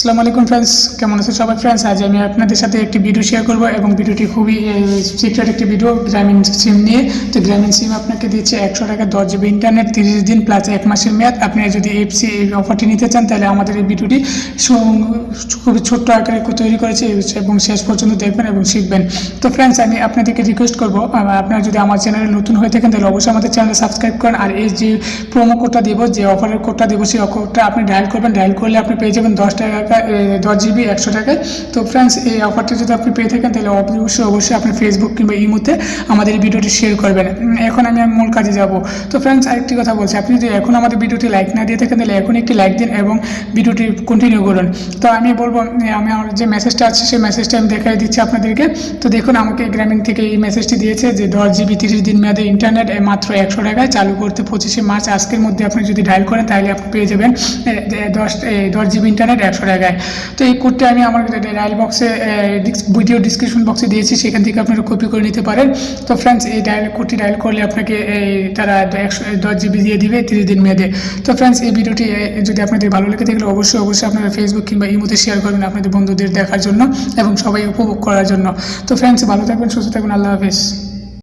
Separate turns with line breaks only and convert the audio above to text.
আসসালামু আলাইকুম ফ্রেন্ডস, কেমন আছেন সবাই ফ্রেন্ডস? আজ আমি আপনাদের সাথে একটি ভিডিও শেয়ার করব এবং ভিডিওটি খুবই সিক্রেট একটি ভিডিও গ্রামীণ সিম নিয়ে। তো গ্রামীণ সিম আপনাকে দিচ্ছে 100 টাকা 10 জিবি ইন্টারনেট 30 দিন প্লাস 1 মাসের মেয়াদ। আপনি যদি এই অফারটি নিতে চান তাহলে আমাদের এই ভিডিওটি খুবই ছোট্ট আকারে তৈরি করেছে এবং শেষ পর্যন্ত দেখবেন এবং শিখবেন। তো ফ্রেন্ডস, আমি আপনাদেরকে রিকোয়েস্ট করবো, আপনারা যদি আমার চ্যানেলে নতুন হয়ে থাকেন তাহলে অবশ্যই আমাদের চ্যানেলে সাবস্ক্রাইব করেন। আর এই যে প্রোমো কোডটা দেবো, যে অফারের কোডটা দেবো, সেই কোডটা আপনি ডায়াল করবেন। ডায়াল করলে আপনি পেয়ে যাবেন 10 জিবি 100 টাকায়। তো ফ্রেন্ডস, এই অফারটা যদি আপনি পেয়ে থাকেন তাহলে অবশ্যই আপনি ফেসবুক কিংবা ইমোতে আমাদের এই ভিডিওটি শেয়ার করবেন। এখন আমি মূল কাজে যাব। তো ফ্রেন্ডস, আরেকটি কথা বলছি, আপনি যদি এখন আমাদের ভিডিওটি লাইক না দিয়ে থাকেন তাহলে এখন একটি লাইক দিন এবং ভিডিওটি কন্টিনিউ করুন। তো আমি বলবো, আমি আমার যে মেসেজটা আছে সেই মেসেজটা আমি দেখাই দিচ্ছি আপনাদেরকে। তো দেখুন, আমাকে গ্রামীণ থেকে এই মেসেজটি দিয়েছে যে 10 জিবি 30 দিন মেয়াদে ইন্টারনেট মাত্র 100 টাকায় চালু করতে 25শে মার্চ। আজকের মধ্যে আপনি যদি ডায়াল করেন তাহলে আপনি পেয়ে যাবেন 10 জিবি ইন্টারনেট 100 টাকায়। তো এই কোডটা আমি আমার ডায়াল বক্সে ভিডিও ডিসক্রিপশন বক্সে দিয়েছি, সেখান থেকে আপনারা কপি করে নিতে পারেন। তো ফ্রেন্ডস, এই কোডটি ডায়াল করলে আপনাকে তারা 10 জিবি দিয়ে দিবে 30 দিন মেয়াদে। তো ফ্রেন্ডস, এই ভিডিওটি যদি আপনাদের ভালো লেগে থাকলে অবশ্যই আপনারা ফেসবুক কিংবা ইমোতে শেয়ার করবেন আপনাদের বন্ধুদের দেখার জন্য এবং সবাই উপভোগ করার জন্য। তো ফ্রেন্ডস, ভালো থাকবেন, সুস্থ থাকবেন, আল্লাহ হাফেজ।